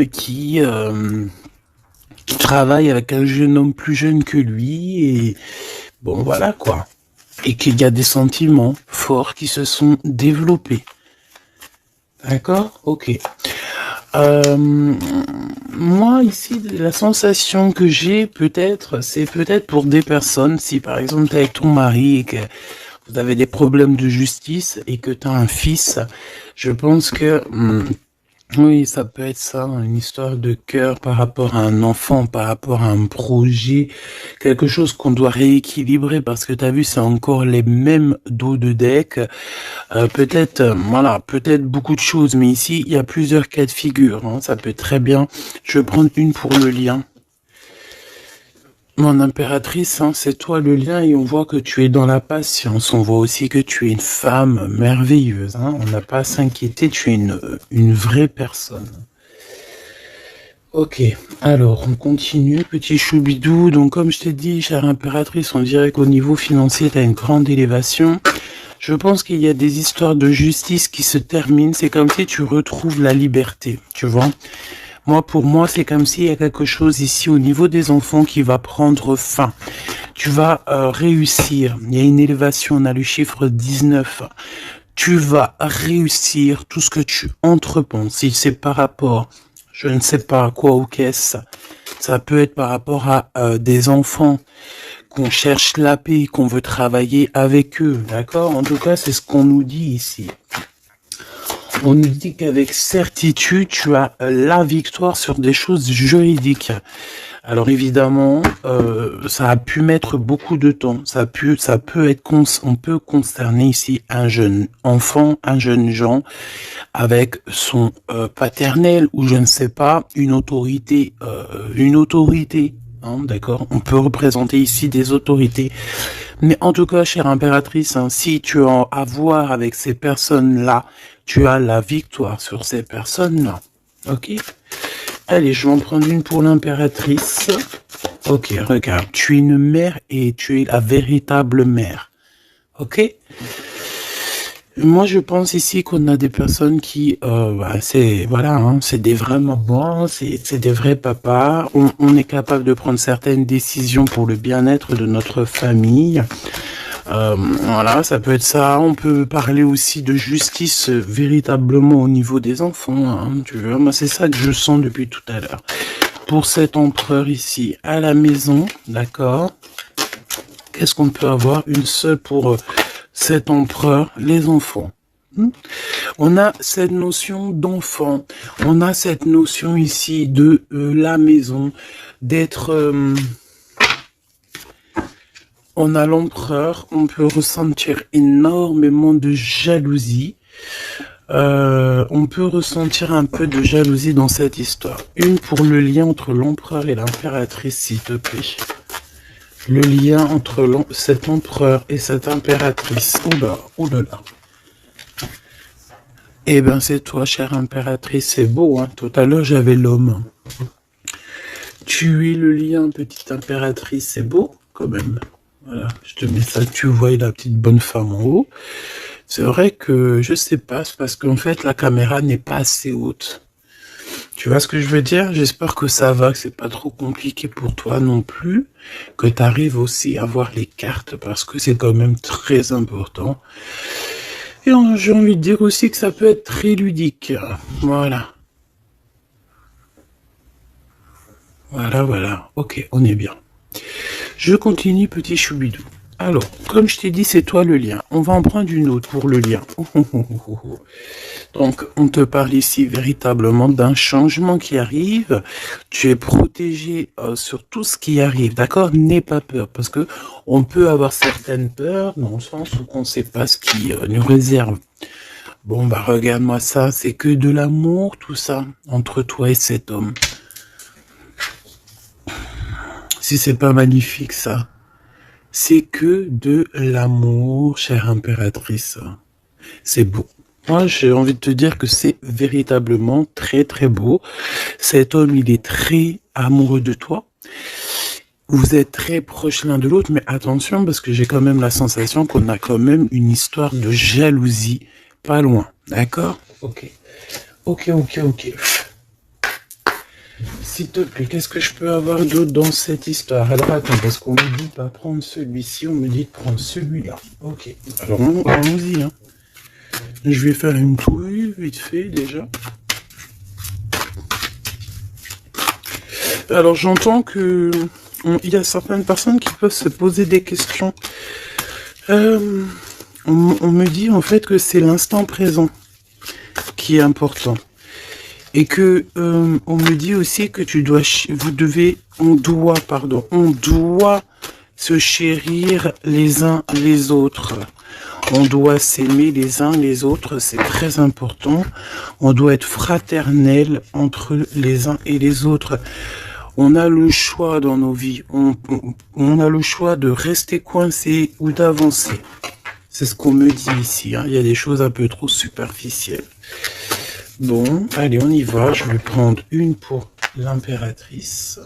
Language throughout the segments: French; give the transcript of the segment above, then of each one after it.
qui travaille avec un jeune homme plus jeune que lui et bon voilà quoi. Et qu'il y a des sentiments forts qui se sont développés. D'accord? Ok. Moi ici, la sensation que j'ai c'est peut-être pour des personnes, si par exemple tu es avec ton mari et que vous avez des problèmes de justice et que tu as un fils, je pense que oui, ça peut être ça, une histoire de cœur par rapport à un enfant, par rapport à un projet, quelque chose qu'on doit rééquilibrer parce que tu as vu, c'est encore les mêmes dos de deck. Voilà, peut-être beaucoup de choses, mais ici, il y a plusieurs cas de figure. Hein, ça peut très bien. Je vais prendre une pour le lien. Mon impératrice, hein, c'est toi le lien et on voit que tu es dans la patience. On voit aussi que tu es une femme merveilleuse. Hein, on n'a pas à s'inquiéter, tu es une vraie personne. Ok, alors on continue, petit choubidou. Donc comme je t'ai dit, chère impératrice, on dirait qu'au niveau financier, tu as une grande élévation. Je pense qu'il y a des histoires de justice qui se terminent. C'est comme si tu retrouves la liberté, tu vois. Pour moi, c'est comme s'il y a quelque chose ici au niveau des enfants qui va prendre fin. Tu vas réussir. Il y a une élévation, on a le chiffre 19. Tu vas réussir tout ce que tu entreprends. Si c'est par rapport, je ne sais pas à quoi ou qu'est-ce, ça peut être par rapport à des enfants qu'on cherche la paix, qu'on veut travailler avec eux, d'accord? En tout cas, c'est ce qu'on nous dit ici. On nous dit qu'avec certitude, tu as la victoire sur des choses juridiques. Alors évidemment, ça a pu mettre beaucoup de temps. On peut concerner ici un jeune enfant, un jeune gens avec son paternel ou je ne sais pas, une autorité. Hein, d'accord, on peut représenter ici des autorités. Mais en tout cas, chère impératrice, hein, si tu as à voir avec ces personnes-là, tu as la victoire sur ces personnes-là. Ok? Allez, je vais en prendre une pour l'impératrice. Ok, regarde, tu es une mère et tu es la véritable mère. Ok? Moi, je pense ici qu'on a des personnes qui, c'est des vrais mamans, c'est des vrais papas. On est capable de prendre certaines décisions pour le bien-être de notre famille. Voilà, ça peut être ça. On peut parler aussi de justice véritablement au niveau des enfants. Hein, tu vois, moi, c'est ça que je sens depuis tout à l'heure. Pour cet empereur ici à la maison, d'accord. Qu'est-ce qu'on peut avoir? Une seule pour cet empereur, les enfants. On a cette notion d'enfant, on a cette notion ici de la maison, d'être... on a l'empereur, on peut ressentir énormément de jalousie. On peut ressentir un peu de jalousie dans cette histoire. Une pour le lien entre l'empereur et l'impératrice, s'il te plaît. Le lien entre cet empereur et cette impératrice. Oula. Eh ben, c'est toi, chère impératrice. C'est beau, hein. Tout à l'heure, j'avais l'homme. Tu es le lien, petite impératrice. C'est beau, quand même. Voilà. Je te mets ça. Tu vois la petite bonne femme en haut. C'est vrai que, je sais pas, c'est parce qu'en fait, la caméra n'est pas assez haute. Tu vois ce que je veux dire? J'espère que ça va, que c'est pas trop compliqué pour toi non plus, que tu arrives aussi à voir les cartes parce que c'est quand même très important. Et j'ai envie de dire aussi que ça peut être très ludique. Voilà. Voilà. Ok, on est bien. Je continue, petit choubidou. Alors, comme je t'ai dit, c'est toi le lien. On va en prendre une autre pour le lien. Donc, on te parle ici véritablement d'un changement qui arrive. Tu es protégé sur tout ce qui arrive, d'accord? N'aie pas peur, parce que on peut avoir certaines peurs dans le sens où on ne sait pas ce qui nous réserve. Bon, bah regarde-moi ça, c'est que de l'amour, tout ça, entre toi et cet homme. Si c'est pas magnifique, ça. C'est que de l'amour, chère impératrice. C'est beau. Moi, j'ai envie de te dire que c'est véritablement très, très beau. Cet homme, il est très amoureux de toi. Vous êtes très proches l'un de l'autre, mais attention, parce que j'ai quand même la sensation qu'on a quand même une histoire de jalousie pas loin. D'accord? Ok. s'il te plaît, qu'est-ce que je peux avoir d'autre dans cette histoire? Alors attends, parce qu'on me dit pas prendre celui-ci, on me dit de prendre celui-là. Ok, alors allons-y. Hein. Je vais faire une touille vite fait déjà. Alors j'entends que il y a certaines personnes qui peuvent se poser des questions. On me dit en fait que c'est l'instant présent qui est important. Et que on me dit aussi que on doit se chérir les uns les autres. On doit s'aimer les uns les autres, c'est très important. On doit être fraternel entre les uns et les autres. On a le choix dans nos vies. On a le choix de rester coincé ou d'avancer. C'est ce qu'on me dit ici. Hein. Il y a des choses un peu trop superficielles. Bon, allez, on y va. Je vais prendre une pour l'impératrice.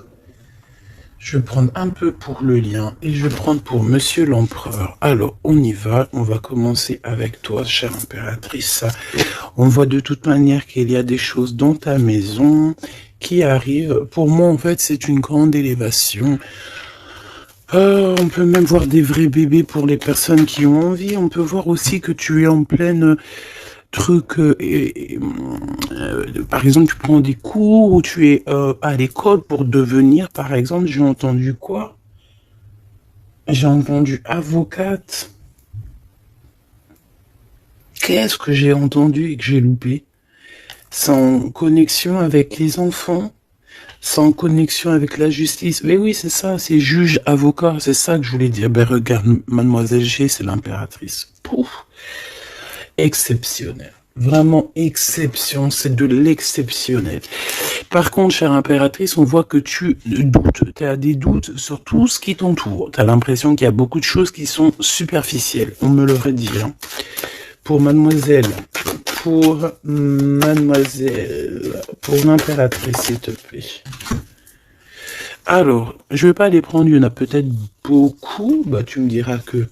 Je vais prendre un peu pour le lien. Et je vais prendre pour Monsieur l'Empereur. Alors, on y va. On va commencer avec toi, chère impératrice. On voit de toute manière qu'il y a des choses dans ta maison qui arrivent. Pour moi, en fait, c'est une grande élévation. On peut même voir des vrais bébés pour les personnes qui ont envie. On peut voir aussi que tu es en pleine truc. Par exemple, tu prends des cours ou tu es à l'école pour devenir, par exemple, j'ai entendu quoi? J'ai entendu avocate. Qu'est-ce que j'ai entendu et que j'ai loupé? Sans connexion avec les enfants, sans connexion avec la justice. Mais oui, c'est ça, c'est juge, avocat, c'est ça que je voulais dire. Ben regarde, mademoiselle G, c'est l'impératrice. Pouf, exceptionnel. Vraiment exception, c'est de l'exceptionnel. Par contre, chère impératrice, on voit que tu doutes, tu as des doutes sur tout ce qui t'entoure. Tu as l'impression qu'il y a beaucoup de choses qui sont superficielles, on me l'aurait dit. Hein. Pour mademoiselle, pour l'impératrice, s'il te plaît. Alors, je vais pas les prendre, il y en a peut-être beaucoup. Bah, tu me diras que...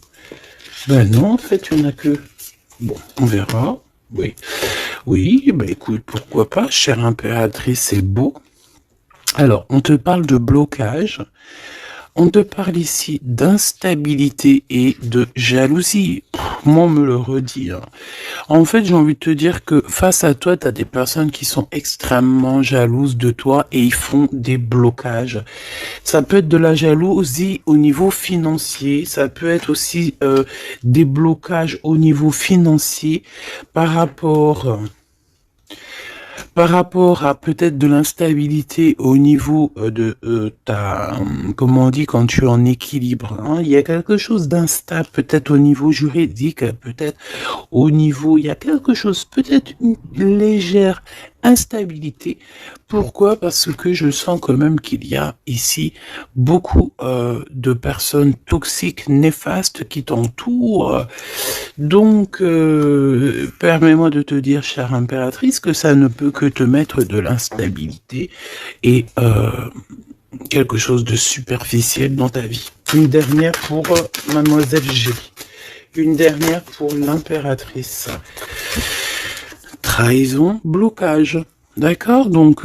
Ben non, en fait, il y en a que... Bon, on verra. Oui. Oui, bah écoute, pourquoi pas, chère impératrice, c'est beau. Alors, on te parle de blocage. On te parle ici d'instabilité et de jalousie. Moi, on me le redit. Hein. En fait, j'ai envie de te dire que face à toi, tu as des personnes qui sont extrêmement jalouses de toi et ils font des blocages. Ça peut être de la jalousie au niveau financier, ça peut être aussi des blocages au niveau financier par rapport à peut-être de l'instabilité au niveau de ta, comment on dit, quand tu es en équilibre, hein, il y a quelque chose d'instable, peut-être au niveau juridique, peut-être au niveau, il y a quelque chose, peut-être une légère instabilité. Pourquoi? Parce que je sens quand même qu'il y a ici beaucoup de personnes toxiques, néfastes qui t'entourent. Donc, permets-moi de te dire, chère impératrice, que ça ne peut que te mettre de l'instabilité et quelque chose de superficiel dans ta vie. Une dernière pour mademoiselle G. Une dernière pour l'impératrice. Trahison, blocage. D'accord? Donc,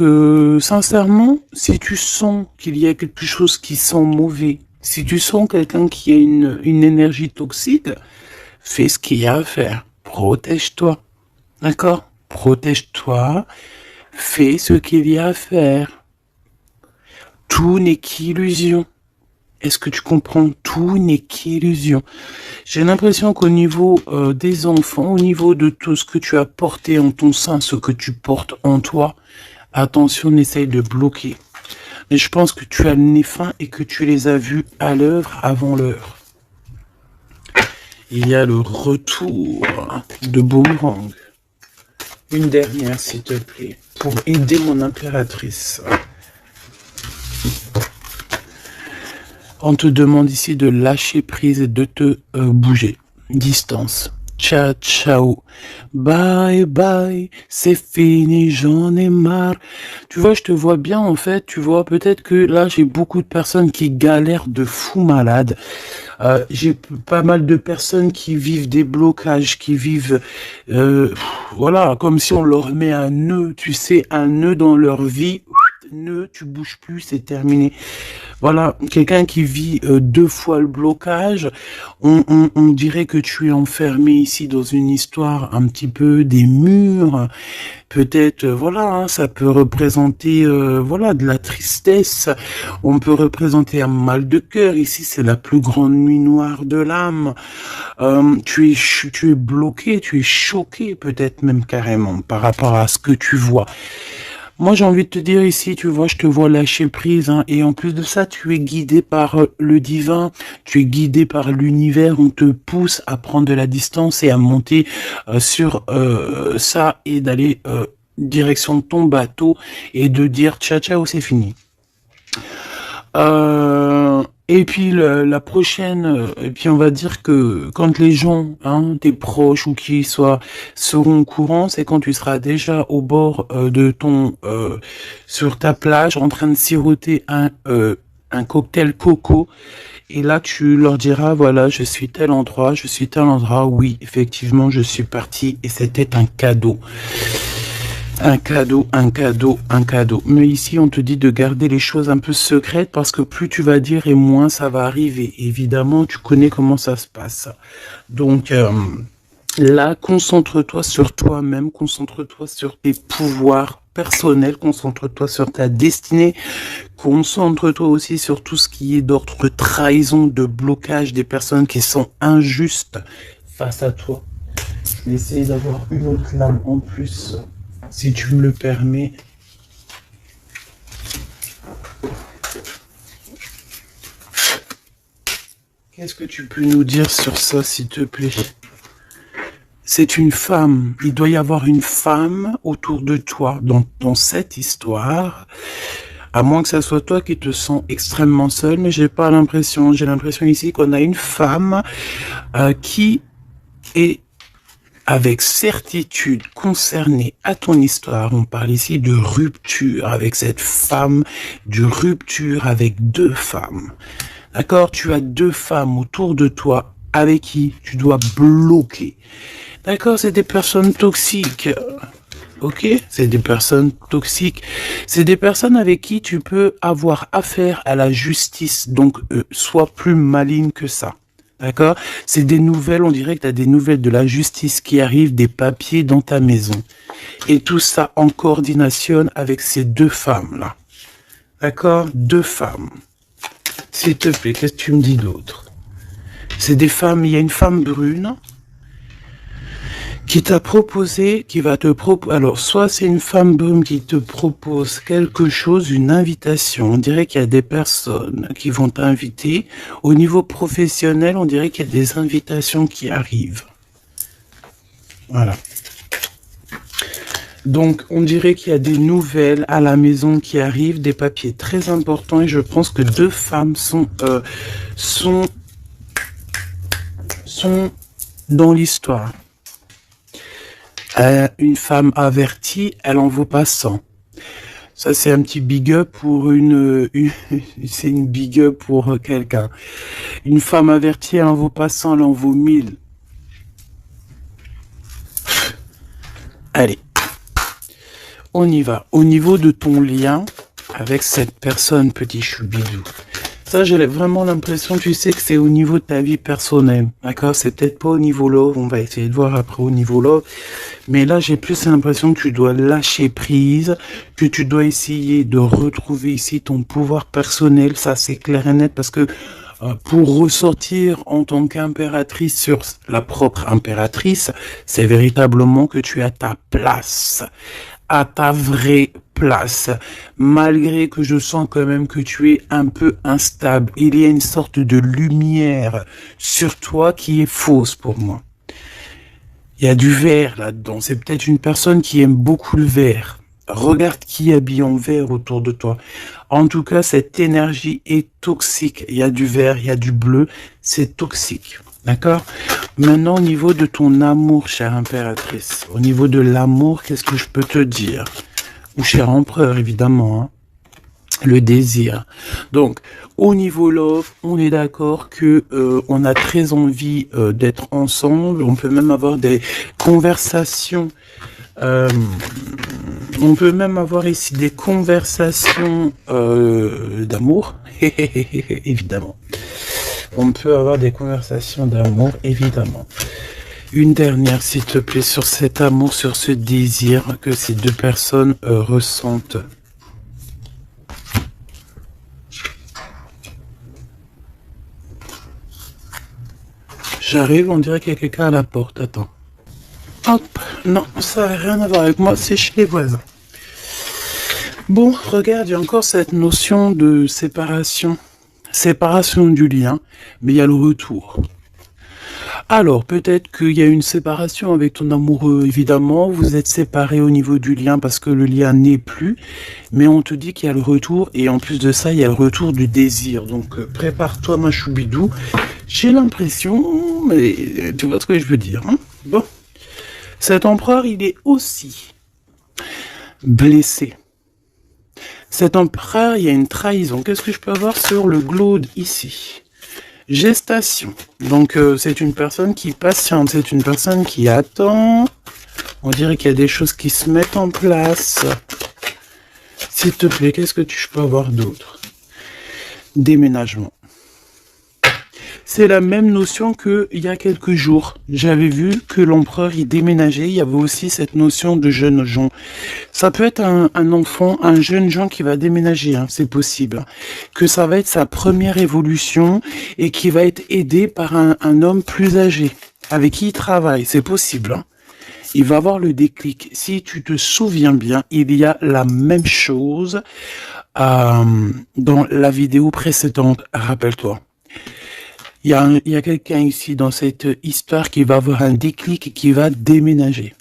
sincèrement, si tu sens qu'il y a quelque chose qui sent mauvais, si tu sens quelqu'un qui a une énergie toxique, fais ce qu'il y a à faire. Protège-toi. D'accord? Protège-toi. Fais ce qu'il y a à faire. Tout n'est qu'illusion. Est-ce que tu comprends? Tout n'est qu'illusion. J'ai l'impression qu'au niveau des enfants, au niveau de tout ce que tu as porté en ton sein, ce que tu portes en toi, attention, essaye de bloquer. Mais je pense que tu as le nez fin et que tu les as vus à l'œuvre avant l'heure. Il y a le retour de Boomerang. Une dernière, s'il te plaît, pour aider mon impératrice. On te demande ici de lâcher prise et de te bouger. Distance. Ciao, ciao. Bye, bye. C'est fini, j'en ai marre. Tu vois, je te vois bien, en fait. Tu vois, peut-être que là, j'ai beaucoup de personnes qui galèrent de fou malade. J'ai pas mal de personnes qui vivent des blocages, qui vivent, voilà, comme si on leur met un nœud, tu sais, un nœud dans leur vie. tu bouges plus, c'est terminé. Voilà, quelqu'un qui vit 2 fois le blocage, on dirait que tu es enfermé ici dans une histoire un petit peu des murs, peut-être, voilà, hein, ça peut représenter, voilà, de la tristesse, on peut représenter un mal de cœur, ici c'est la plus grande nuit noire de l'âme, tu es bloqué, tu es choqué peut-être même carrément par rapport à ce que tu vois. Moi, j'ai envie de te dire ici, tu vois, je te vois lâcher prise, hein, et en plus de ça, tu es guidé par le divin, tu es guidé par l'univers, on te pousse à prendre de la distance et à monter sur ça et d'aller direction de ton bateau et de dire ciao ciao, c'est fini. Et puis la prochaine, et puis on va dire que quand les gens, hein, tes proches ou qui soient, seront au courant, c'est quand tu seras déjà au bord de ton, sur ta plage, en train de siroter un cocktail coco. Et là, tu leur diras, voilà, je suis tel endroit, je suis tel endroit. Oui, effectivement, je suis parti et c'était un cadeau. Un cadeau, un cadeau, un cadeau. Mais ici, on te dit de garder les choses un peu secrètes parce que plus tu vas dire et moins ça va arriver. Évidemment, tu connais comment ça se passe. Donc, là, concentre-toi sur toi-même, concentre-toi sur tes pouvoirs personnels, concentre-toi sur ta destinée, concentre-toi aussi sur tout ce qui est d'ordre de trahison, de blocage des personnes qui sont injustes face à toi. Je vais essayer d'avoir une autre lame en plus. Si tu me le permets. Qu'est-ce que tu peux nous dire sur ça, s'il te plaît? C'est une femme. Il doit y avoir une femme autour de toi dans cette histoire. À moins que ça soit toi qui te sens extrêmement seul, mais j'ai pas l'impression. J'ai l'impression ici qu'on a une femme qui est avec certitude concernée à ton histoire. On parle ici de rupture avec cette femme, de rupture avec 2 femmes. D'accord? Tu as 2 femmes autour de toi avec qui tu dois bloquer. D'accord? C'est des personnes toxiques. Ok? C'est des personnes toxiques. C'est des personnes avec qui tu peux avoir affaire à la justice. Donc, sois plus maligne que ça. D'accord? C'est des nouvelles, on dirait que tu as des nouvelles de la justice qui arrivent, des papiers dans ta maison. Et tout ça en coordination avec ces 2 femmes-là. D'accord? 2 femmes. S'il te plaît, qu'est-ce que tu me dis d'autre? C'est des femmes, il y a une femme brune qui t'a proposé, qui va te proposer, alors soit c'est une femme brune qui te propose quelque chose, une invitation, on dirait qu'il y a des personnes qui vont t'inviter, au niveau professionnel, on dirait qu'il y a des invitations qui arrivent. Voilà. Donc, on dirait qu'il y a des nouvelles à la maison qui arrivent, des papiers très importants, et je pense que 2 femmes sont dans l'histoire. Une femme avertie, elle en vaut pas 100. Ça, c'est un petit big up pour c'est une big up pour quelqu'un. Une femme avertie, elle en vaut pas 100, elle en vaut 1000. Allez. On y va. Au niveau de ton lien avec cette personne, petit choubidou. Ça, j'ai vraiment l'impression, tu sais, que c'est au niveau de ta vie personnelle. D'accord? C'est peut-être pas au niveau love. On va essayer de voir après au niveau love. Mais là, j'ai plus l'impression que tu dois lâcher prise, que tu dois essayer de retrouver ici ton pouvoir personnel. Ça, c'est clair et net parce que pour ressortir en tant qu'impératrice sur la propre impératrice, c'est véritablement que tu as ta place, à ta vraie place, malgré que je sens quand même que tu es un peu instable. Il y a une sorte de lumière sur toi qui est fausse pour moi. Il y a du vert là-dedans. C'est peut-être une personne qui aime beaucoup le vert. Regarde qui habille en vert autour de toi. En tout cas, cette énergie est toxique. Il y a du vert, il y a du bleu. C'est toxique. D'accord? Maintenant, au niveau de ton amour, chère impératrice, au niveau de l'amour, qu'est-ce que je peux te dire? Ou cher empereur, évidemment, hein? Le désir. Donc, au niveau love, on est d'accord que on a très envie d'être ensemble. On peut même avoir des conversations On peut même avoir ici des conversations d'amour, évidemment. On peut avoir des conversations d'amour, évidemment. Une dernière, s'il te plaît, sur cet amour, sur ce désir que ces deux personnes ressentent. J'arrive, on dirait qu'il y a quelqu'un à la porte. Attends. Hop, non, ça n'a rien à voir avec moi, c'est chez les voisins. Bon, regarde, il y a encore cette notion de séparation. Séparation du lien, mais il y a le retour. Alors, peut-être qu'il y a une séparation avec ton amoureux, évidemment, vous êtes séparés au niveau du lien parce que le lien n'est plus, mais on te dit qu'il y a le retour, et en plus de ça, il y a le retour du désir. Donc, prépare-toi, ma choubidou. J'ai l'impression, mais tu vois ce que je veux dire, hein? Bon. Cet empereur, il est aussi blessé. Cet empereur, il y a une trahison. Qu'est-ce que je peux avoir sur le glaude ici? Gestation. Donc, c'est une personne qui patiente. C'est une personne qui attend. On dirait qu'il y a des choses qui se mettent en place. S'il te plaît, qu'est-ce que je peux avoir d'autre? Déménagement. C'est la même notion que il y a quelques jours. J'avais vu que l'empereur y déménageait. Il y avait aussi cette notion de jeunes gens. Ça peut être un enfant, un jeune gens qui va déménager, hein, c'est possible. Que ça va être sa première évolution et qui va être aidé par un homme plus âgé avec qui il travaille. C'est possible. Hein. Il va avoir le déclic. Si tu te souviens bien, il y a la même chose dans la vidéo précédente. Rappelle-toi. Il y a quelqu'un ici dans cette histoire qui va avoir un déclic et qui va déménager.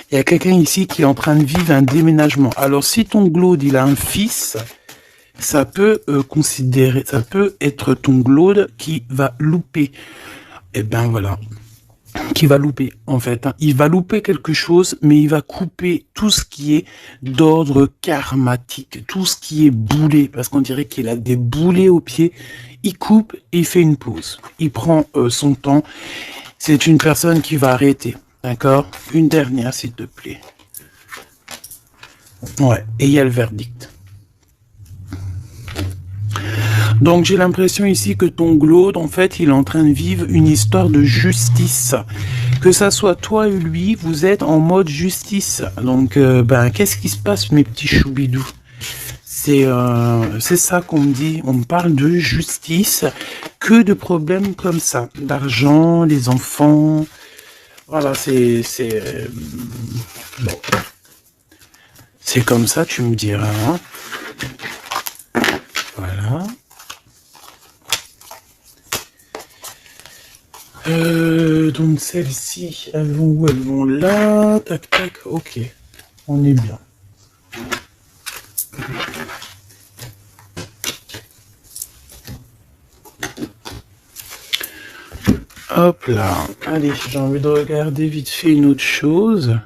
Il y a quelqu'un ici qui est en train de vivre un déménagement. Alors, si ton glaude, il a un fils, ça peut ça peut être ton glaude qui va louper. Eh ben voilà. Qui va louper, en fait. Hein. Il va louper quelque chose, mais il va couper tout ce qui est d'ordre karmatique, tout ce qui est boulé, parce qu'on dirait qu'il a des boulets aux pieds. Il coupe et il fait une pause. Il prend son temps. C'est une personne qui va arrêter. D'accord? Une dernière, s'il te plaît. Ouais, et il y a le verdict. Donc j'ai l'impression ici que ton glaude, en fait, il est en train de vivre une histoire de justice. Que ça soit toi et lui, vous êtes en mode justice. Donc, qu'est-ce qui se passe, mes petits choubidous? C'est ça qu'on me dit. On me parle de justice. Que de problèmes comme ça. D'argent, les enfants. Voilà, bon. C'est comme ça, tu me diras. Hein. Voilà. Donc celles-ci, elles vont où? Elles vont là. Tac, tac. Ok. On est bien. Hop là. Allez, j'ai envie de regarder vite fait une autre chose.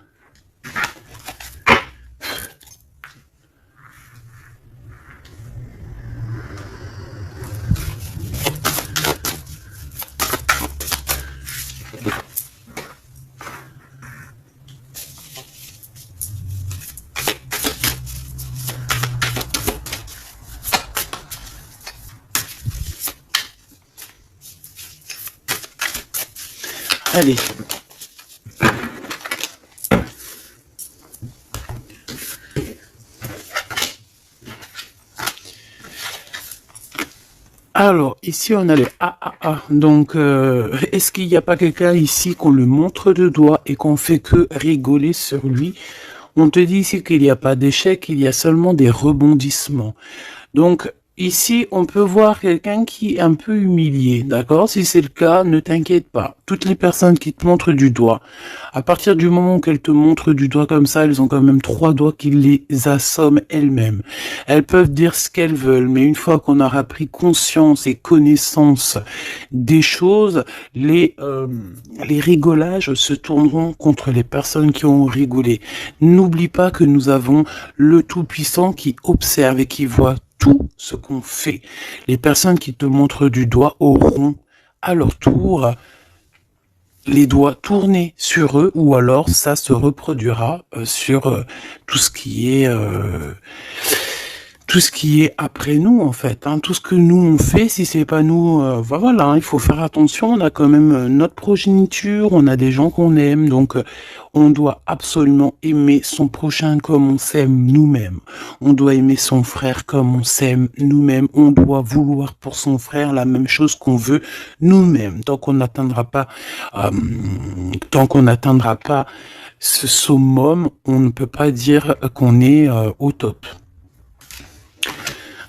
Allez. Alors, ici, on a les AAA. Donc, est-ce qu'il n'y a pas quelqu'un ici qu'on le montre de doigt et qu'on fait que rigoler sur lui? On te dit ici qu'il n'y a pas d'échec, il y a seulement des rebondissements. Donc, ici, on peut voir quelqu'un qui est un peu humilié, d'accord? Si c'est le cas, ne t'inquiète pas. Toutes les personnes qui te montrent du doigt, à partir du moment qu'elles te montrent du doigt comme ça, elles ont quand même 3 doigts qui les assomment elles-mêmes. Elles peuvent dire ce qu'elles veulent, mais une fois qu'on aura pris conscience et connaissance des choses, les rigolages se tourneront contre les personnes qui ont rigolé. N'oublie pas que nous avons le Tout-Puissant qui observe et qui voit tout ce qu'on fait. Les personnes qui te montrent du doigt auront à leur tour les doigts tournés sur eux, ou alors ça se reproduira sur tout ce qui est après nous en fait, hein. Tout ce que nous on fait, si c'est pas nous, voilà, hein, il faut faire attention. On a quand même notre progéniture, on a des gens qu'on aime, donc on doit absolument aimer son prochain comme on s'aime nous-mêmes. On doit aimer son frère comme on s'aime nous-mêmes. On doit vouloir pour son frère la même chose qu'on veut nous-mêmes. Tant qu'on n'atteindra pas ce summum, on ne peut pas dire qu'on est au top.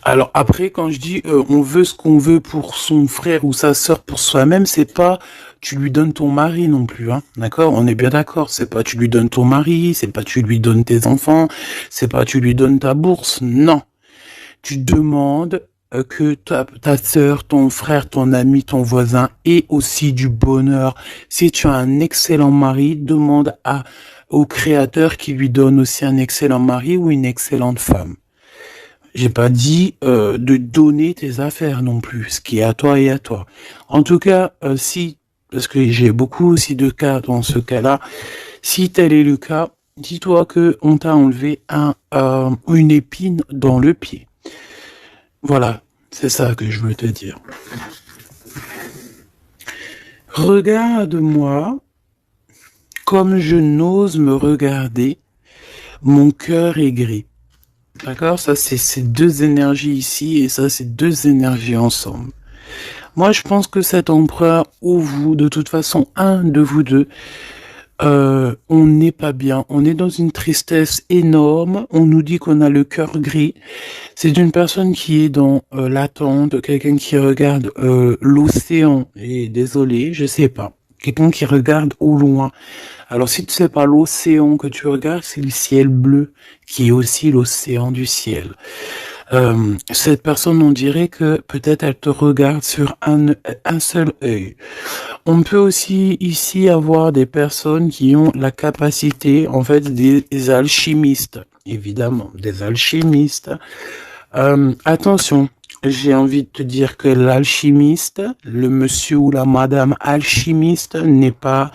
Alors après, quand je dis on veut ce qu'on veut pour son frère ou sa sœur pour soi-même, c'est pas tu lui donnes ton mari non plus, hein. D'accord? On est bien d'accord. C'est pas tu lui donnes ton mari, c'est pas tu lui donnes tes enfants, c'est pas tu lui donnes ta bourse. Non. Tu demandes que ta sœur, ton frère, ton ami, ton voisin ait aussi du bonheur. Si tu as un excellent mari, demande au créateur qui lui donne aussi un excellent mari ou une excellente femme. J'ai pas dit de donner tes affaires non plus, ce qui est à toi et à toi. En tout cas, parce que j'ai beaucoup aussi de cas dans ce cas-là, si tel est le cas, dis-toi que on t'a enlevé une épine dans le pied. Voilà, c'est ça que je veux te dire. Regarde-moi comme je n'ose me regarder, mon cœur est gris. D'accord? Ça, c'est ces deux énergies ici, et ça, c'est deux énergies ensemble. Moi, je pense que cet empereur, ou vous, de toute façon, un de vous deux, on n'est pas bien. On est dans une tristesse énorme. On nous dit qu'on a le cœur gris. C'est une personne qui est dans l'attente, quelqu'un qui regarde l'océan. Et désolé, je sais pas. Quelqu'un qui regarde au loin. Alors si tu sais pas l'océan que tu regardes, c'est le ciel bleu, qui est aussi l'océan du ciel. Cette personne, on dirait que peut-être elle te regarde sur un seul œil. On peut aussi ici avoir des personnes qui ont la capacité, en fait, des alchimistes, évidemment, des alchimistes. Attention, j'ai envie de te dire que l'alchimiste, le monsieur ou la madame alchimiste n'est pas,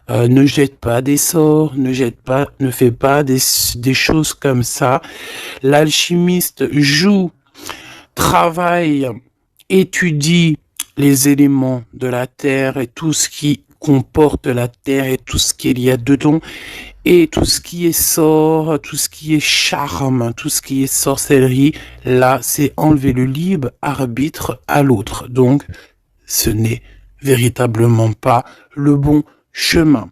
ne jette pas des sorts, ne fait pas des choses comme ça. L'alchimiste joue, travaille, étudie les éléments de la terre et tout ce qui comporte la terre et tout ce qu'il y a dedans, et tout ce qui est sort, tout ce qui est charme, tout ce qui est sorcellerie, là, c'est enlever le libre arbitre à l'autre. Donc, ce n'est véritablement pas le bon chemin.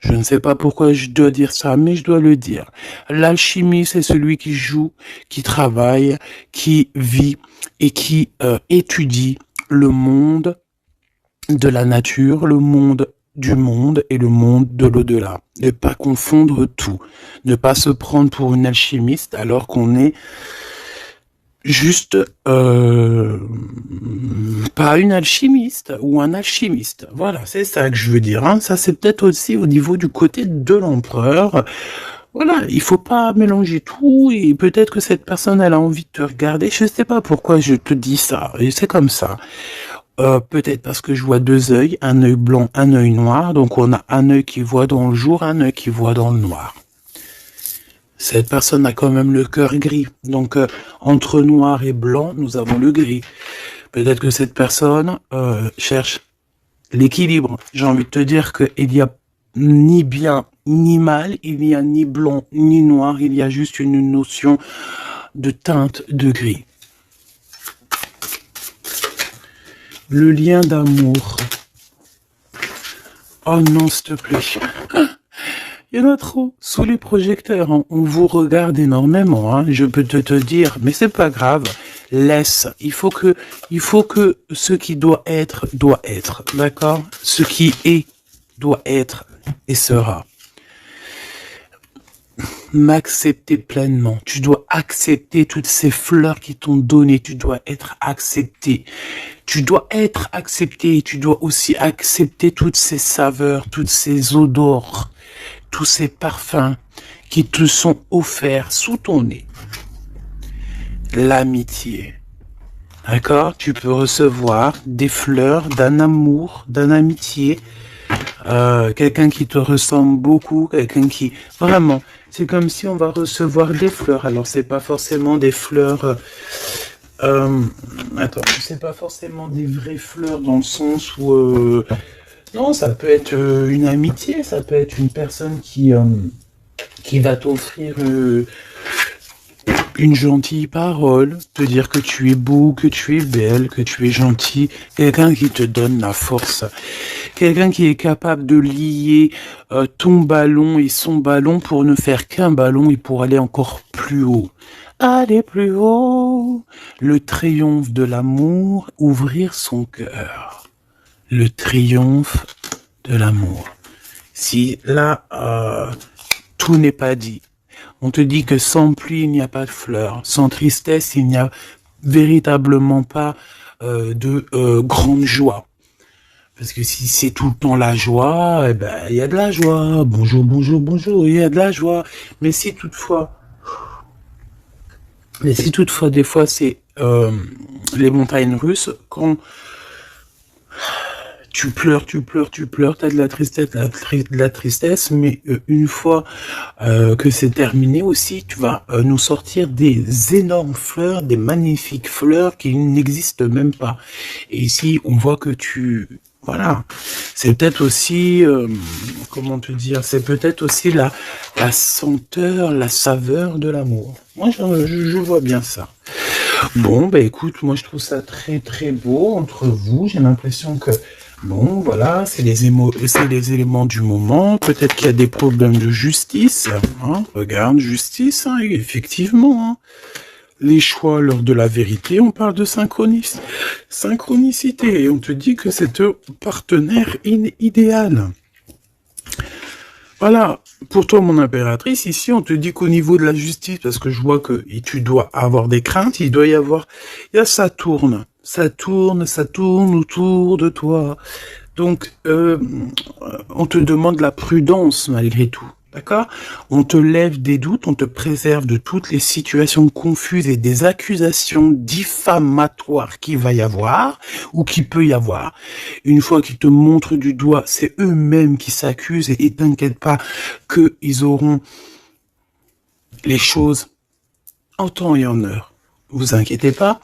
Je ne sais pas pourquoi je dois dire ça, mais je dois le dire. L'alchimie, c'est celui qui joue, qui travaille, qui vit et qui étudie le monde de la nature, le monde du monde et le monde de l'au-delà. Ne pas confondre tout. Ne pas se prendre pour une alchimiste alors qu'on est juste pas une alchimiste ou un alchimiste. Voilà, c'est ça que je veux dire, hein. Ça, c'est peut-être aussi au niveau du côté de l'empereur. Voilà, il faut pas mélanger tout, et peut-être que cette personne, elle a envie de te regarder. Je sais pas pourquoi je te dis ça, et c'est comme ça. Peut-être parce que je vois deux œils, un œil blanc, un œil noir. Donc on a un œil qui voit dans le jour, un œil qui voit dans le noir. Cette personne a quand même le cœur gris. Donc entre noir et blanc, nous avons le gris. Peut-être que cette personne cherche l'équilibre. J'ai envie de te dire qu'il y a ni bien ni mal, il n'y a ni blanc ni noir, il y a juste une notion de teinte de gris. Le lien d'amour. Oh non, s'il te plaît. Il y en a trop sous les projecteurs, hein. On vous regarde énormément, hein. Je peux te dire, mais c'est pas grave. Laisse. Il faut que ce qui doit être, d'accord? Ce qui est, doit être et sera. M'accepter pleinement. Tu dois accepter toutes ces fleurs qui t'ont donné. Tu dois être accepté. Tu dois être accepté. Tu dois aussi accepter toutes ces saveurs, toutes ces odeurs, tous ces parfums qui te sont offerts sous ton nez. L'amitié. D'accord? Tu peux recevoir des fleurs d'un amour, d'une amitié, quelqu'un qui te ressemble beaucoup, quelqu'un qui... Vraiment, c'est comme si on va recevoir des fleurs. Alors, c'est pas forcément des fleurs... attends, c'est pas forcément des vraies fleurs dans le sens où... non, ça peut être une amitié, ça peut être une personne qui va t'offrir une gentille parole, te dire que tu es beau, que tu es belle, que tu es gentil, quelqu'un qui te donne la force, quelqu'un qui est capable de lier ton ballon et son ballon pour ne faire qu'un ballon et pour aller encore plus haut. Aller plus haut, le triomphe de l'amour, ouvrir son cœur. Le triomphe de l'amour. Si là, tout n'est pas dit. On te dit que sans pluie, il n'y a pas de fleurs. Sans tristesse, il n'y a véritablement pas de grande joie. Parce que si c'est tout le temps la joie, eh ben, il y a de la joie. Bonjour, bonjour, bonjour, il y a de la joie. Mais si toutefois, des fois, c'est les montagnes russes, quand tu pleures, t'as de la tristesse, mais une fois que c'est terminé aussi, tu vas nous sortir des énormes fleurs, des magnifiques fleurs qui n'existent même pas. Et ici, on voit que voilà, c'est peut-être aussi, comment te dire, c'est peut-être aussi la senteur, la saveur de l'amour. Moi, je vois bien ça. Bon, bah écoute, moi je trouve ça très très beau entre vous. J'ai l'impression que, bon, voilà, c'est les éléments du moment. Peut-être qu'il y a des problèmes de justice. Hein. Regarde, justice, hein, effectivement. Hein. Les choix lors de la vérité, on parle de synchronicité. Et on te dit que c'est un partenaire idéal. Voilà, pour toi mon impératrice, ici on te dit qu'au niveau de la justice, parce que je vois que tu dois avoir des craintes, il y a ça tourne autour de toi. Donc, on te demande la prudence malgré tout. D'accord? On te lève des doutes, on te préserve de toutes les situations confuses et des accusations diffamatoires qu'il va y avoir ou qu'il peut y avoir. Une fois qu'ils te montrent du doigt, c'est eux-mêmes qui s'accusent et t'inquiète pas qu'ils auront les choses en temps et en heure. Vous inquiétez pas.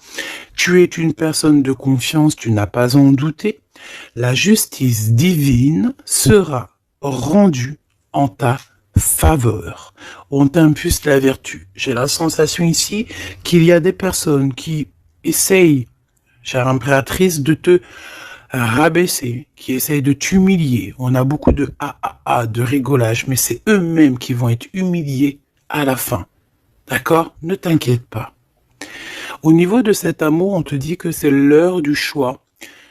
Tu es une personne de confiance, tu n'as pas à en douter. La justice divine sera rendue en ta faveur. On t'impulse la vertu. J'ai la sensation ici qu'il y a des personnes qui essayent, chère impératrice, de te rabaisser, qui essayent de t'humilier. On a beaucoup de de rigolage, mais c'est eux-mêmes qui vont être humiliés à la fin. D'accord? Ne t'inquiète pas. Au niveau de cet amour, on te dit que c'est l'heure du choix.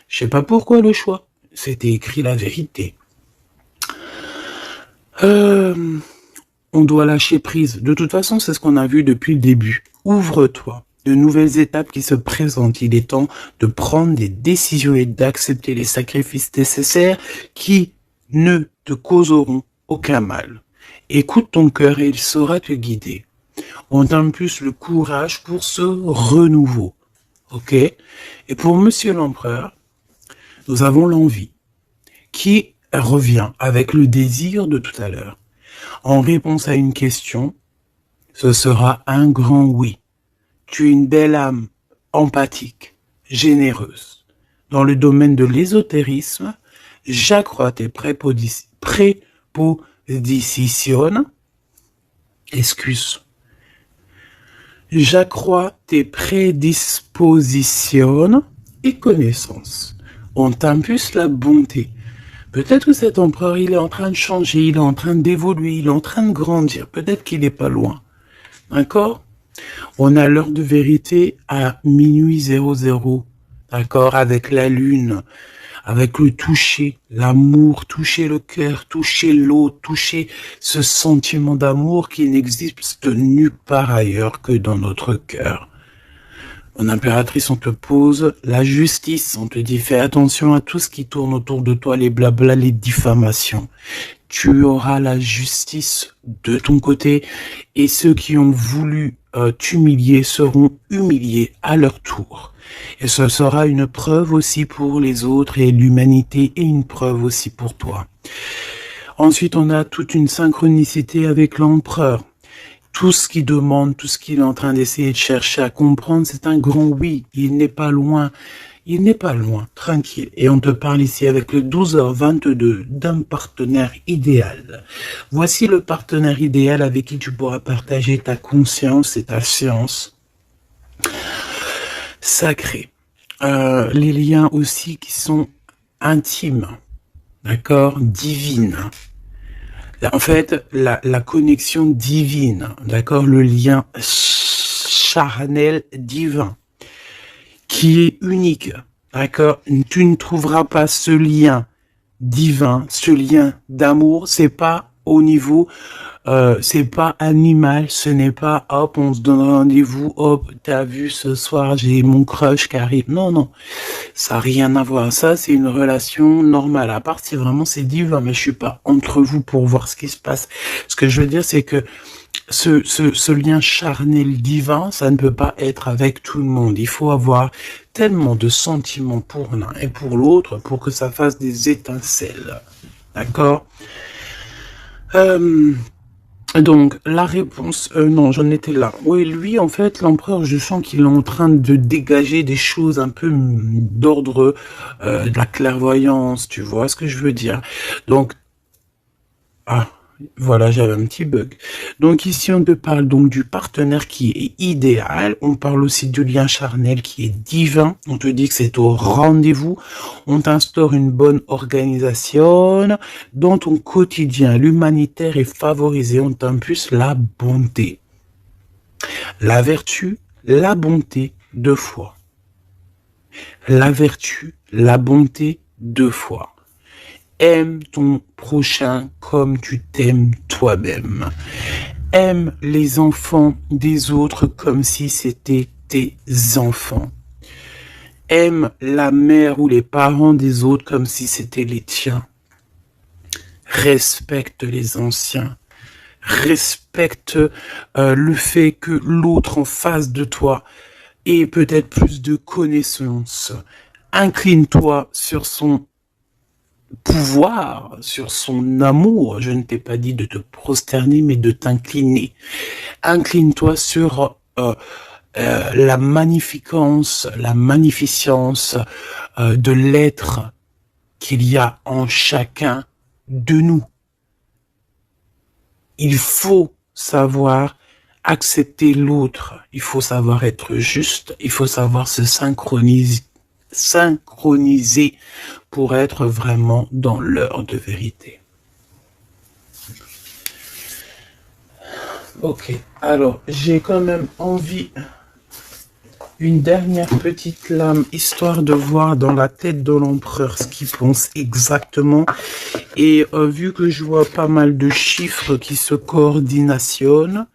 Je sais pas pourquoi le choix. C'était écrit la vérité. On doit lâcher prise. De toute façon, c'est ce qu'on a vu depuis le début. Ouvre-toi. De nouvelles étapes qui se présentent. Il est temps de prendre des décisions et d'accepter les sacrifices nécessaires qui ne te causeront aucun mal. Écoute ton cœur et il saura te guider. On t'impulse le courage pour ce renouveau. Ok? Et pour Monsieur l'Empereur, nous avons l'envie qui revient avec le désir de tout à l'heure. En réponse à une question, ce sera un grand oui. Tu es une belle âme, empathique, généreuse. Dans le domaine de l'ésotérisme, j'accrois tes prépositions. J'accrois tes prédispositions et connaissances. On t'impulse la bonté. Peut-être que cet empereur, il est en train de changer, il est en train d'évoluer, il est en train de grandir. Peut-être qu'il n'est pas loin. D'accord? On a l'heure de vérité à minuit 00. D'accord? Avec la lune, avec le toucher, l'amour, toucher le cœur, toucher l'eau, toucher ce sentiment d'amour qui n'existe nulle part ailleurs que dans notre cœur. Mon impératrice, on te pose la justice, on te dit fais attention à tout ce qui tourne autour de toi, les blabla, les diffamations. Tu auras la justice de ton côté et ceux qui ont voulu t'humilier seront humiliés à leur tour. Et ce sera une preuve aussi pour les autres et l'humanité et une preuve aussi pour toi. Ensuite, on a toute une synchronicité avec l'empereur. Tout ce qu'il demande, tout ce qu'il est en train d'essayer de chercher à comprendre, c'est un grand oui. Il n'est pas loin. Il n'est pas loin, tranquille. Et on te parle ici avec le 12h22 d'un partenaire idéal. Voici le partenaire idéal avec qui tu pourras partager ta conscience et ta science sacrée. Les liens aussi qui sont intimes, d'accord, divines. En fait, la connexion divine, d'accord, le lien charnel divin, qui est unique, d'accord. Tu ne trouveras pas ce lien divin, ce lien d'amour, c'est pas au niveau, c'est pas animal, ce n'est pas hop, on se donne rendez-vous, hop, t'as vu ce soir, j'ai mon crush qui arrive. Non, non, ça n'a rien à voir. Ça, c'est une relation normale. À part si vraiment c'est divin, mais je suis pas entre vous pour voir ce qui se passe. Ce que je veux dire, c'est que ce lien charnel divin, ça ne peut pas être avec tout le monde. Il faut avoir tellement de sentiments pour l'un et pour l'autre pour que ça fasse des étincelles. D'accord? Donc, la réponse, non, j'en étais là. Oui, lui, en fait, l'empereur, je sens qu'il est en train de dégager des choses un peu d'ordre de la clairvoyance, tu vois ce que je veux dire. Donc, voilà, j'avais un petit bug. Donc ici, on te parle donc du partenaire qui est idéal. On parle aussi du lien charnel qui est divin. On te dit que c'est au rendez-vous. On t'instaure une bonne organisation. Dans ton quotidien, l'humanitaire est favorisé. On t'impulse la bonté. La vertu, la bonté, 2 fois. La vertu, la bonté, 2 fois. Aime ton prochain comme tu t'aimes toi-même. Aime les enfants des autres comme si c'était tes enfants. Aime la mère ou les parents des autres comme si c'était les tiens. Respecte les anciens. Respecte le fait que l'autre en face de toi ait peut-être plus de connaissances. Incline-toi sur son pouvoir, sur son amour. Je ne t'ai pas dit de te prosterner, mais de t'incliner. Incline-toi sur la magnificence, la magnificence de l'être qu'il y a en chacun de nous. Il faut savoir accepter l'autre. Il faut savoir être juste. Il faut savoir se synchroniser pour être vraiment dans l'heure de vérité. Ok, alors j'ai quand même envie une dernière petite lame, histoire de voir dans la tête de l'empereur ce qu'il pense exactement. Et vu que je vois pas mal de chiffres qui se coordinationnent,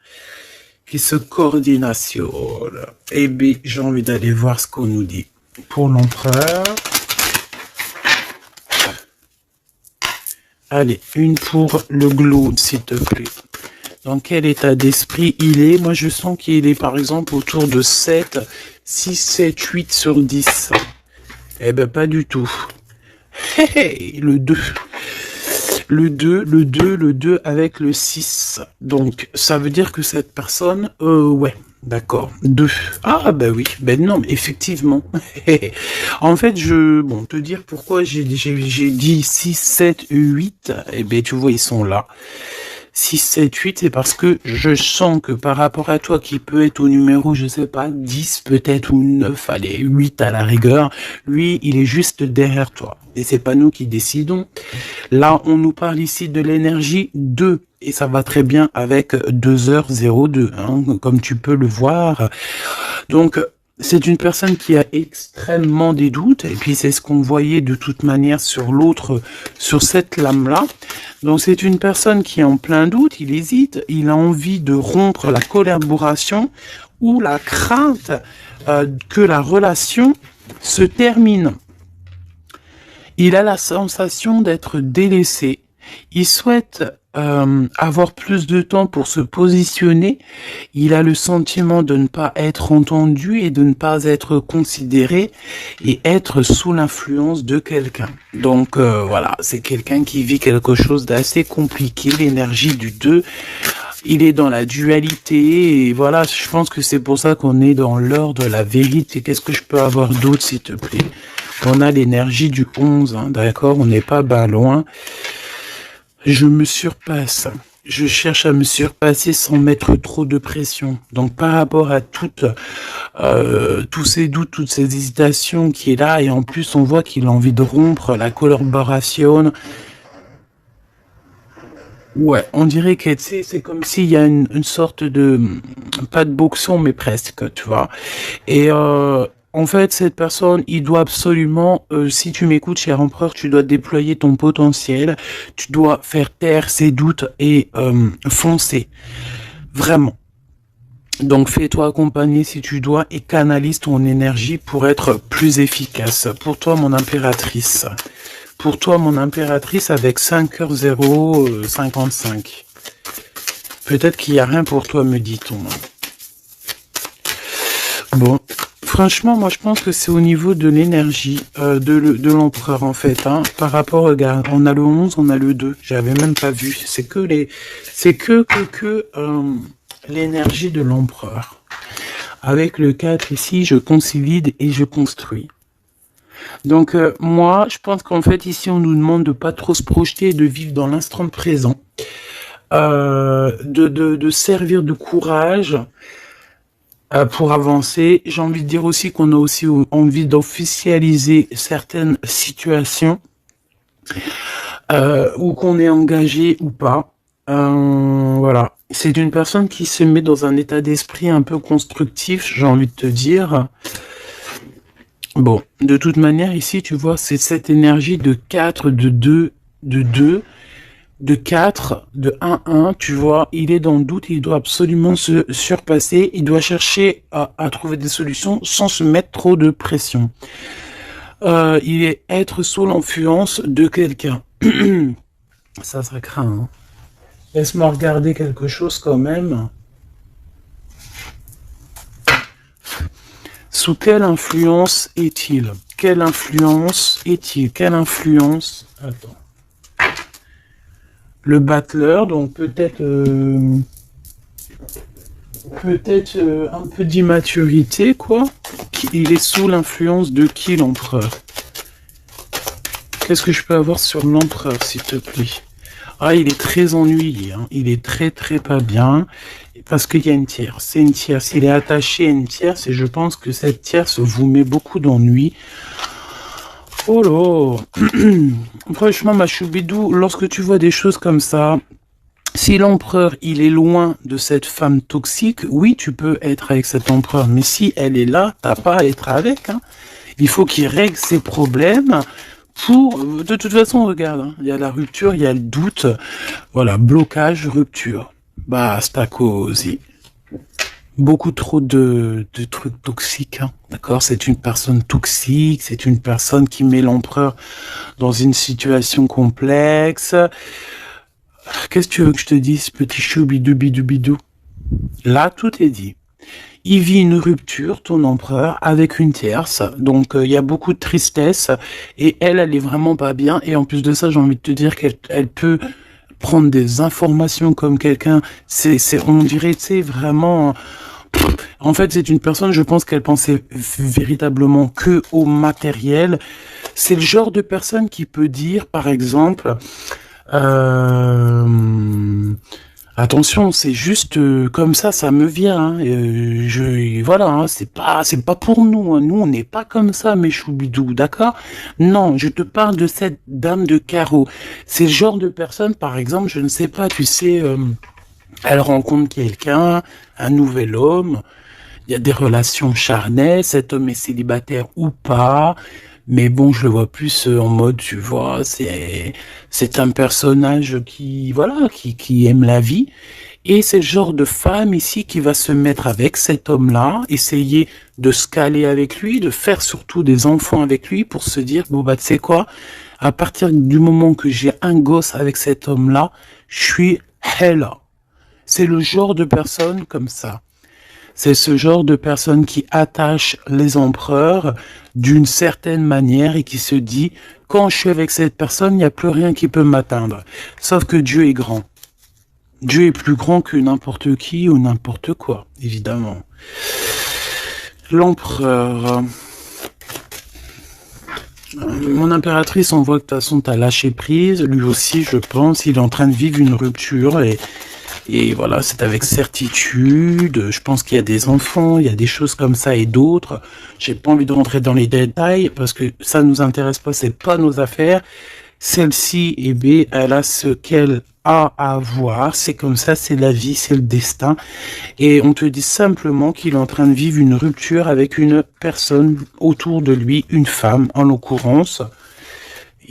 eh bien j'ai envie d'aller voir ce qu'on nous dit. Pour l'empereur, allez, une pour le globe, s'il te plaît. Dans quel état d'esprit il est? Moi, je sens qu'il est, par exemple, autour de 7, 6, 7, 8 sur 10. Eh ben, pas du tout. Hey, le 2. Le 2 avec le 6. Donc, ça veut dire que cette personne, ouais. D'accord, 2. Ah, bah oui, ben non, mais effectivement. En fait, te dire pourquoi j'ai dit 6, 7, 8, eh ben, tu vois, ils sont là. 6, 7, 8, c'est parce que je sens que par rapport à toi, qui peut être au numéro, je sais pas, 10 peut-être, ou 9, allez, 8 à la rigueur, lui, il est juste derrière toi. Et c'est pas nous qui décidons. Là, on nous parle ici de l'énergie 2. Et ça va très bien avec 2h02, hein, comme tu peux le voir. Donc, c'est une personne qui a extrêmement des doutes, et puis c'est ce qu'on voyait de toute manière sur l'autre, sur cette lame-là. Donc c'est une personne qui est en plein doute, il hésite, il a envie de rompre la collaboration ou la crainte que la relation se termine. Il a la sensation d'être délaissé. Il souhaite avoir plus de temps pour se positionner. Il a le sentiment de ne pas être entendu et de ne pas être considéré et être sous l'influence de quelqu'un. Donc voilà, c'est quelqu'un qui vit quelque chose d'assez compliqué, l'énergie du 2. Il est dans la dualité et voilà, je pense que c'est pour ça qu'on est dans l'heure de la vérité. Qu'est-ce que je peux avoir d'autre, s'il te plaît? On a l'énergie du 11, hein, d'accord? On n'est pas ben loin. Je me surpasse. Je cherche à me surpasser sans mettre trop de pression. Donc par rapport à tous ces doutes, toutes ces hésitations qui est là, et en plus on voit qu'il a envie de rompre la collaboration. Ouais, on dirait que tu sais, c'est comme s'il y a une sorte de, pas de boxon, mais presque, tu vois. Et en fait, cette personne, il doit absolument, si tu m'écoutes, cher empereur, tu dois déployer ton potentiel, tu dois faire taire ses doutes et foncer, vraiment. Donc fais-toi accompagner si tu dois et canalise ton énergie pour être plus efficace. Pour toi, mon impératrice. Pour toi, mon impératrice, avec 5h055. Peut-être qu'il n'y a rien pour toi, me dit-on. Bon, franchement, moi, je pense que c'est au niveau de l'énergie de l'empereur, en fait. Hein. Par rapport, regarde, on a le 11, on a le 2. J'avais même pas vu. C'est que l'énergie de l'empereur. Avec le 4 ici, je consolide et je construis. Donc moi, je pense qu'en fait ici on nous demande de pas trop se projeter et de vivre dans l'instant présent, de servir de courage pour avancer. J'ai envie de dire aussi qu'on a aussi envie d'officialiser certaines situations ou qu'on est engagé ou pas. Voilà, c'est une personne qui se met dans un état d'esprit un peu constructif, j'ai envie de te dire. Bon, de toute manière, ici, tu vois, c'est cette énergie de 4, de 2, de 4, de 1, tu vois, il est dans le doute, il doit absolument se surpasser, il doit chercher à trouver des solutions sans se mettre trop de pression. Il est être sous l'influence de quelqu'un. Ça craint, hein. Laisse-moi regarder quelque chose quand même. Sous quelle influence est-il? Quelle influence est-il? Quelle influence? Attends. Le battleur, donc peut-être un peu d'immaturité, quoi. Il est sous l'influence de qui, l'empereur? Qu'est-ce que je peux avoir sur l'empereur, s'il te plaît? Ah, il est très ennuyé, hein. Il est très pas bien, parce qu'il y a une tierce. C'est une tierce. Il est attaché à une tierce, et je pense que cette tierce vous met beaucoup d'ennui. Oh là. Franchement, ma choubidou, lorsque tu vois des choses comme ça, si l'empereur, il est loin de cette femme toxique, oui, tu peux être avec cet empereur, mais si elle est là, t'as pas à être avec, hein. Il faut qu'il règle ses problèmes. De toute façon, regarde, hein, il y a la rupture, il y a le doute, voilà, blocage, rupture, basta così. Beaucoup trop de trucs toxiques, hein, d'accord? C'est une personne toxique, c'est une personne qui met l'empereur dans une situation complexe. Qu'est-ce que tu veux que je te dise, petit chou bidou bidou bidou? Là, tout est dit. Il vit une rupture, ton empereur, avec une tierce. Donc, il y a beaucoup de tristesse. Et elle est vraiment pas bien. Et en plus de ça, j'ai envie de te dire qu'elle peut prendre des informations comme quelqu'un. On dirait, tu sais, vraiment... En fait, c'est une personne, je pense qu'elle pensait véritablement que au matériel. C'est le genre de personne qui peut dire, par exemple... Attention, c'est juste comme ça me vient. Hein. Voilà, hein, c'est pas pour nous. Hein. Nous, on n'est pas comme ça, mes choubidous, d'accord? Non, je te parle de cette dame de carreau. C'est le genre de personne, par exemple, je ne sais pas, tu sais, elle rencontre quelqu'un, un nouvel homme. Il y a des relations charnelles. Cet homme est célibataire ou pas. Mais bon, je le vois plus en mode, tu vois, c'est un personnage qui, voilà, qui aime la vie. Et c'est le genre de femme ici qui va se mettre avec cet homme-là, essayer de se caler avec lui, de faire surtout des enfants avec lui pour se dire, bon bah tu sais quoi, à partir du moment que j'ai un gosse avec cet homme-là, je suis hella. C'est le genre de personne comme ça. C'est ce genre de personne qui attache les empereurs d'une certaine manière et qui se dit, quand je suis avec cette personne, il n'y a plus rien qui peut m'atteindre. Sauf que Dieu est grand. Dieu est plus grand que n'importe qui ou n'importe quoi, évidemment. L'empereur. Mon impératrice, on voit que de toute façon, t'as lâché prise. Lui aussi, je pense, il est en train de vivre une rupture et voilà, c'est avec certitude. Je pense qu'il y a des enfants, il y a des choses comme ça et d'autres. J'ai pas envie de rentrer dans les détails parce que ça nous intéresse pas, c'est pas nos affaires. Celle-ci, eh bien, elle a ce qu'elle a à voir. C'est comme ça, c'est la vie, c'est le destin. Et on te dit simplement qu'il est en train de vivre une rupture avec une personne autour de lui, une femme en l'occurrence.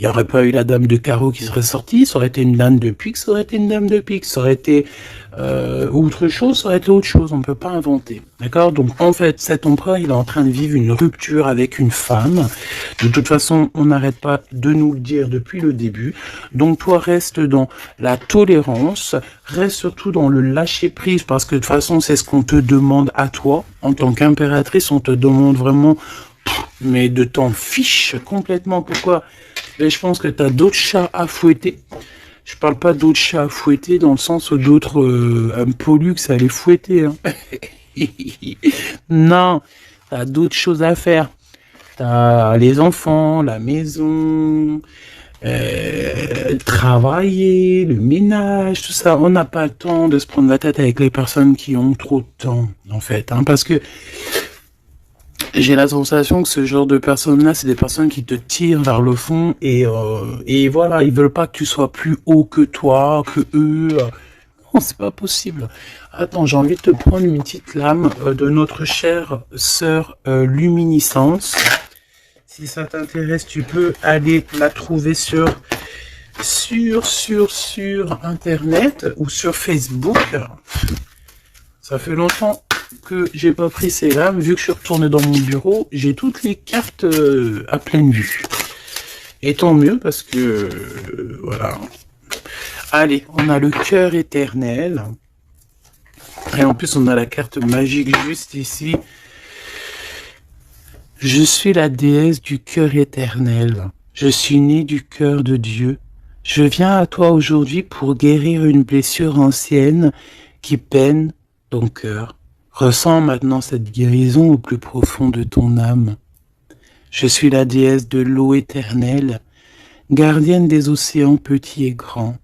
Il n'y aurait pas eu la dame de carreau qui serait sortie, ça aurait été une dame de pique, ça aurait été une dame de pique, ça aurait été autre chose, ça aurait été autre chose, on ne peut pas inventer. D'accord? Donc en fait, cet empereur, il est en train de vivre une rupture avec une femme. De toute façon, on n'arrête pas de nous le dire depuis le début. Donc toi, reste dans la tolérance, reste surtout dans le lâcher-prise, parce que de toute façon, c'est ce qu'on te demande à toi. En tant qu'impératrice, on te demande vraiment, mais de t'en fiche complètement. Pourquoi? Mais je pense que tu as d'autres chats à fouetter. Je parle pas d'autres chats à fouetter dans le sens où d'autres pollux à les fouetter. Hein. Non, tu as d'autres choses à faire. Tu as les enfants, la maison, travailler, le ménage, tout ça. On n'a pas le temps de se prendre la tête avec les personnes qui ont trop de temps, en fait. Hein, parce que j'ai la sensation que ce genre de personnes-là, c'est des personnes qui te tirent vers le fond et voilà, ils veulent pas que tu sois plus haut que toi, que eux. Non, c'est pas possible. Attends, j'ai envie de te prendre une petite lame de notre chère sœur Luminiscence. Si ça t'intéresse, tu peux aller la trouver sur Internet ou sur Facebook. Ça fait longtemps que j'ai pas pris ces lames. Vu que je suis retourné dans mon bureau, j'ai toutes les cartes à pleine vue. Et tant mieux parce que voilà. Allez, on a le cœur éternel. Et en plus, on a la carte magique juste ici. Je suis la déesse du cœur éternel. Je suis née du cœur de Dieu. Je viens à toi aujourd'hui pour guérir une blessure ancienne qui peine ton cœur. Ressens maintenant cette guérison au plus profond de ton âme. Je suis la déesse de l'eau éternelle, gardienne des océans petits et grands.